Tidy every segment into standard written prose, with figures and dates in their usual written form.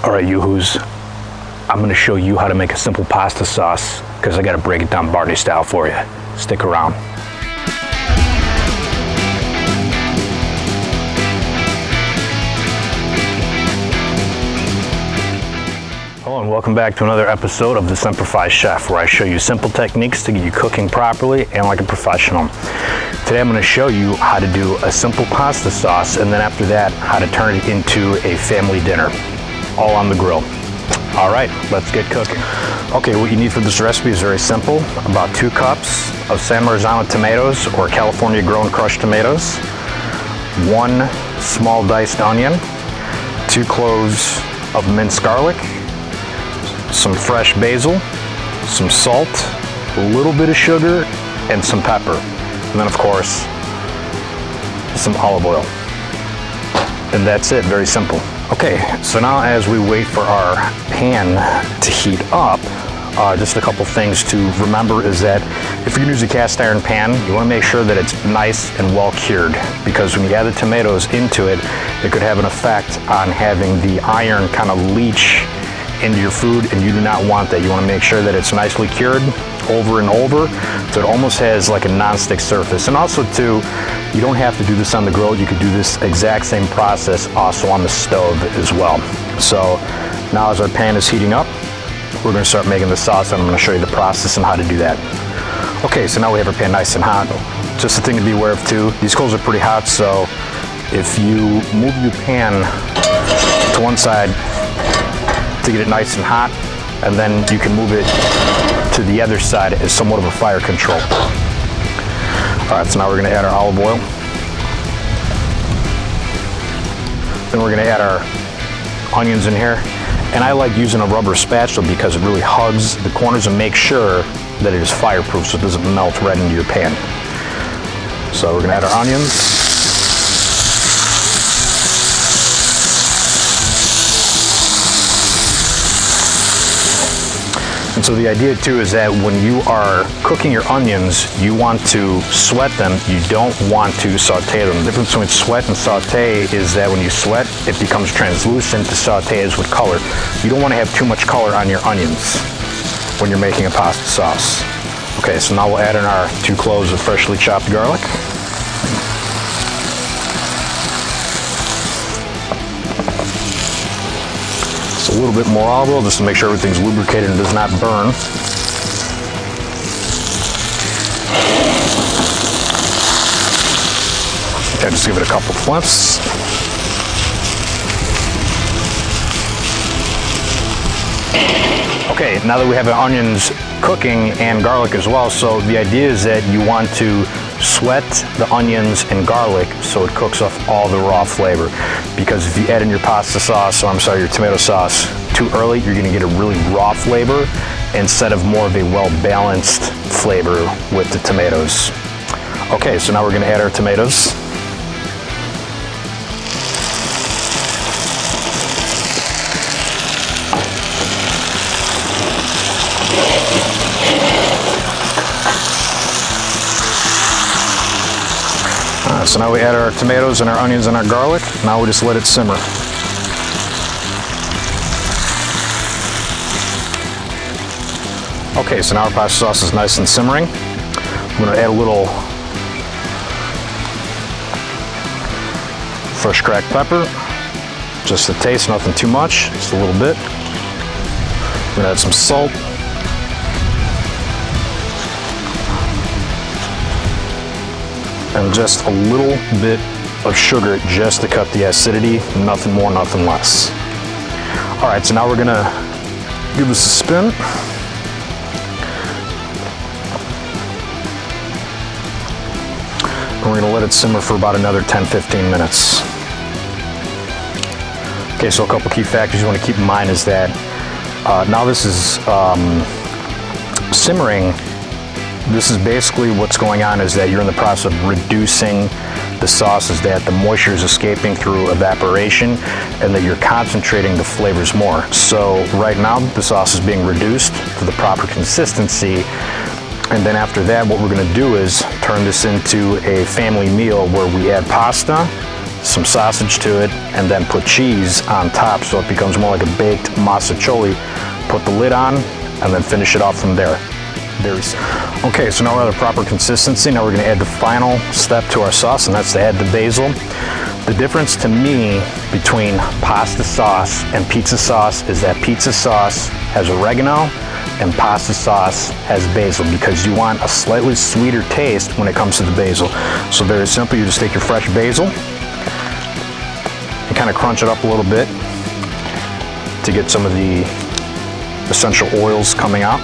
All right, yoo-hoos, I'm gonna show you how to make a simple pasta sauce because I gotta break it down Barney style for you. Stick around. Hello and welcome back to another episode of the Semper Chef, where I show you simple techniques to get you cooking properly and like a professional. Today I'm going to show you how to do a simple pasta sauce, and then after that how to turn it into a family dinner, all on the grill. All right, let's get cooking. Okay, what you need for this recipe is very simple. About 2 cups of San Marzano tomatoes or California grown crushed tomatoes, 1 small diced onion, 2 cloves of minced garlic, some fresh basil, some salt, a little bit of sugar, and some pepper. And then of course, some olive oil. And that's it, very simple. Okay, so now as we wait for our pan to heat up, just a couple things to remember is that if you're gonna use a cast iron pan, you wanna make sure that it's nice and well cured, because when you add the tomatoes into it, it could have an effect on having the iron kind of leach into your food, and you do not want that. You want to make sure that it's nicely cured over and over, so it almost has like a non-stick surface. And also too, you don't have to do this on the grill. You could do this exact same process also on the stove as well. So now as our pan is heating up, we're going to start making the sauce, and I'm going to show you the process and how to do that. Okay, so now we have our pan nice and hot. Just a thing to be aware of too, these coals are pretty hot, so if you move your pan to one side to get it nice and hot, and then you can move it to the other side as somewhat of a fire control. All right, so now we're gonna add our olive oil. Then we're gonna add our onions in here. And I like using a rubber spatula because it really hugs the corners and makes sure that it is fireproof so it doesn't melt right into your pan. So we're gonna add our onions. And so the idea too is that when you are cooking your onions, you want to sweat them, you don't want to saute them. The difference between sweat and saute is that when you sweat, it becomes translucent. The saute is with color. You don't want to have too much color on your onions when you're making a pasta sauce. Okay, so now we'll add in our 2 cloves of freshly chopped garlic. A little bit more olive oil just to make sure everything's lubricated and does not burn. Okay, just give it a couple flips. Okay, now that we have the onions cooking and garlic as well, so the idea is that you want to sweat the onions and garlic so it cooks off all the raw flavor. Because if you add in your pasta sauce, or I'm sorry, your tomato sauce too early, you're gonna get a really raw flavor instead of more of a well-balanced flavor with the tomatoes. Okay, so now we're gonna add our tomatoes. So now we add our tomatoes and our onions and our garlic. Now we just let it simmer. Okay, so now our pasta sauce is nice and simmering. I'm gonna add a little fresh cracked pepper. Just a taste, nothing too much, just a little bit. I'm gonna add some salt. And just a little bit of sugar just to cut the acidity, nothing more, nothing less. All right, so now we're gonna give this a spin. And we're gonna let it simmer for about another 10-15 minutes. Okay, so a couple key factors you wanna keep in mind is that now this is simmering. This is basically what's going on is that you're in the process of reducing the sauce, is that the moisture is escaping through evaporation and that you're concentrating the flavors more. So right now the sauce is being reduced to the proper consistency, and then after that what we're going to do is turn this into a family meal where we add pasta some sausage to it, and then put cheese on top so it becomes more like a baked mostaccioli. Put the lid on, and then finish it off from there. Okay, so now we're at a proper consistency. Now we're gonna add the final step to our sauce, and that's to add the basil. The difference to me between pasta sauce and pizza sauce is that pizza sauce has oregano and pasta sauce has basil, because you want a slightly sweeter taste when it comes to the basil. So very simple, you just take your fresh basil and kind of crunch it up a little bit to get some of the essential oils coming out,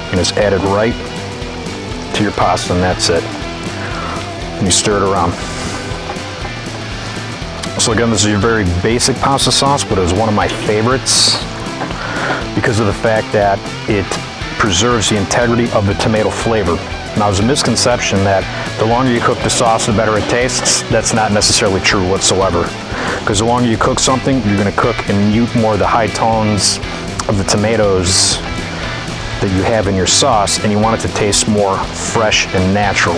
and just add it right to your pasta, and that's it. And you stir it around. So again, this is your very basic pasta sauce, but it was one of my favorites because of the fact that it preserves the integrity of the tomato flavor. Now, there's a misconception that the longer you cook the sauce, the better it tastes. That's not necessarily true whatsoever. Because the longer you cook something, you're gonna cook and mute more of the high tones of the tomatoes that you have in your sauce, and you want it to taste more fresh and natural.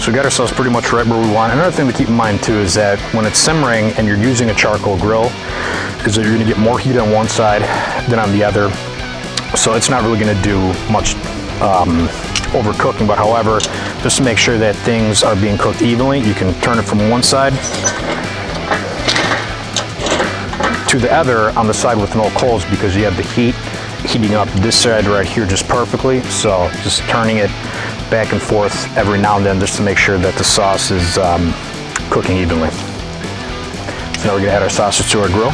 So we got our sauce pretty much right where we want. Another thing to keep in mind too is that when it's simmering and you're using a charcoal grill, is that you're gonna get more heat on one side than on the other. So it's not really gonna do much overcooking, but however, just to make sure that things are being cooked evenly, you can turn it from one side to the other on the side with no coals, because you have the heat heating up this side right here just perfectly. So just turning it back and forth every now and then just to make sure that the sauce is cooking evenly. So now we're gonna add our sausage to our grill.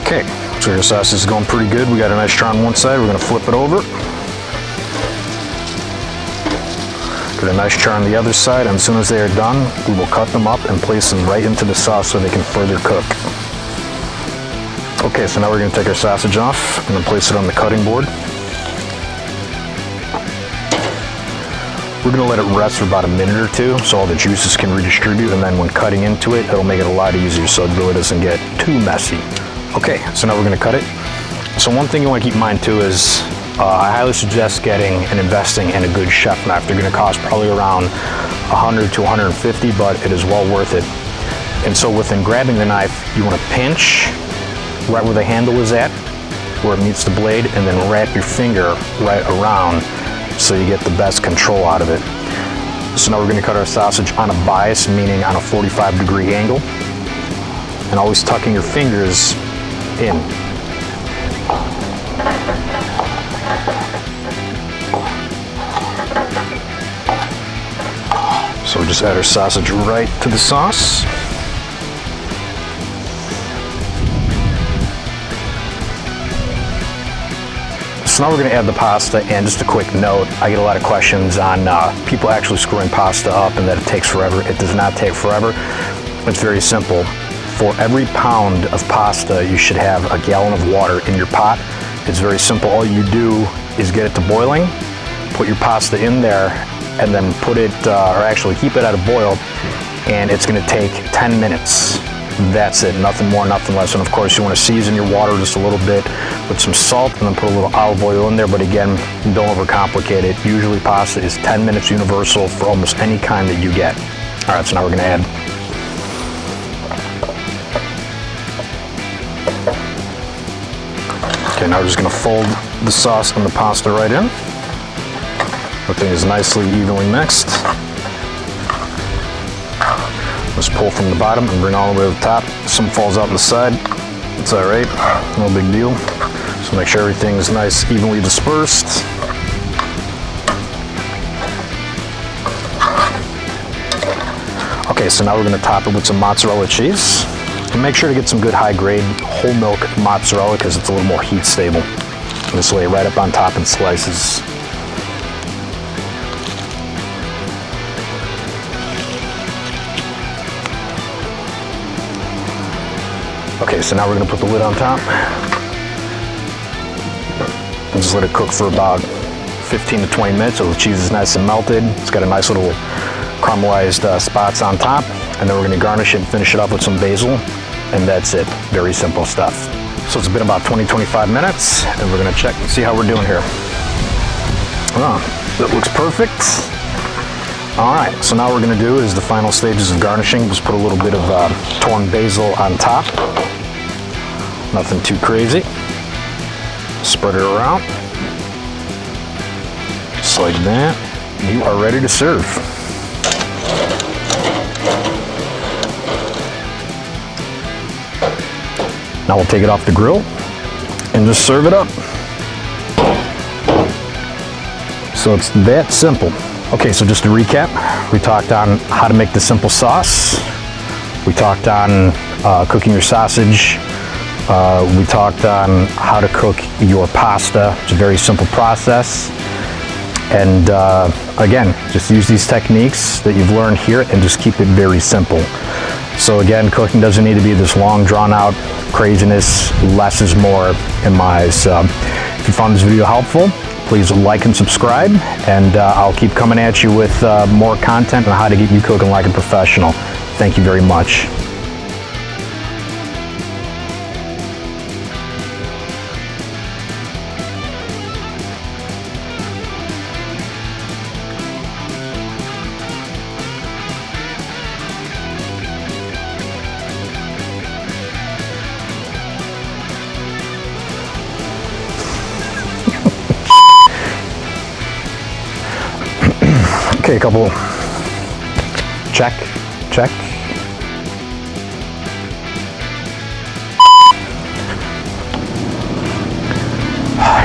Okay, so our sausage is going pretty good. We got a nice char on one side. We're gonna flip it over. Get a nice char on the other side, and as soon as they are done, we will cut them up and place them right into the sauce so they can further cook. Okay, so now we're gonna take our sausage off and then place it on the cutting board. We're gonna let it rest for about a minute or two so all the juices can redistribute, and then when cutting into it, it'll make it a lot easier so it really doesn't get too messy. Okay, so now we're gonna cut it. So one thing you wanna keep in mind too is I highly suggest getting and investing in a good chef knife. They're gonna cost probably around 100 to 150, but it is well worth it. And so within grabbing the knife, you wanna pinch right where the handle is at, where it meets the blade, and then wrap your finger right around so you get the best control out of it. So now we're gonna cut our sausage on a bias, meaning on a 45-degree angle, and always tucking your fingers in. So we just add our sausage right to the sauce. So now we're gonna add the pasta, and just a quick note, I get a lot of questions on people actually screwing pasta up and that it takes forever. It does not take forever. It's very simple. For every pound of pasta, you should have a gallon of water in your pot. It's very simple. All you do is get it to boiling, put your pasta in there, and then put it, or actually keep it at a boil, and it's gonna take 10 minutes. That's it, nothing more, nothing less. And of course, you wanna season your water just a little bit with some salt, and then put a little olive oil in there, but again, don't overcomplicate it. Usually pasta is 10 minutes universal for almost any kind that you get. All right, so now we're gonna add Okay, now we're just gonna fold the sauce and the pasta right in. Everything is nicely evenly mixed. Let's pull from the bottom and bring all the way to the top. Some falls out on the side. It's all right, no big deal. So make sure everything is nice, evenly dispersed. Okay, so now we're gonna top it with some mozzarella cheese. And make sure to get some good high-grade whole milk mozzarella because it's a little more heat stable. And just lay it right up on top in slices. Okay, so now we're gonna put the lid on top and just let it cook for about 15 to 20 minutes so the cheese is nice and melted. It's got a nice little caramelized spots on top, and then we're gonna garnish it and finish it off with some basil, and that's it. Very simple stuff. So it's been about 20-25 minutes, and we're gonna check and see how we're doing here. That looks perfect. All right, so now what we're gonna do is the final stages of garnishing. Just put a little bit of torn basil on top. Nothing too crazy. Spread it around. Just like that. You are ready to serve. Now we'll take it off the grill and just serve it up. So it's that simple. Okay, so just to recap, we talked on how to make the simple sauce. We talked on cooking your sausage. We talked on how to cook your pasta. It's a very simple process. And again, just use these techniques that you've learned here and just keep it very simple. So again, cooking doesn't need to be this long, drawn out craziness. Less is more in my eyes. If you found this video helpful, please like and subscribe, and I'll keep coming at you with more content on how to get you cooking like a professional. Thank you very much. Okay, a couple, check.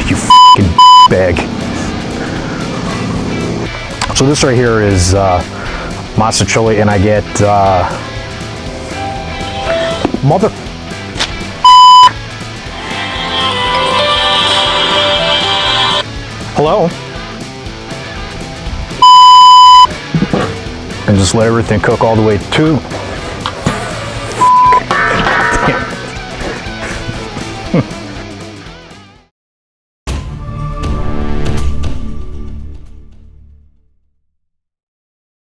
You f***ing bag. So this right here is Mostaccioli, and I get mother. Hello? And just let everything cook all the way to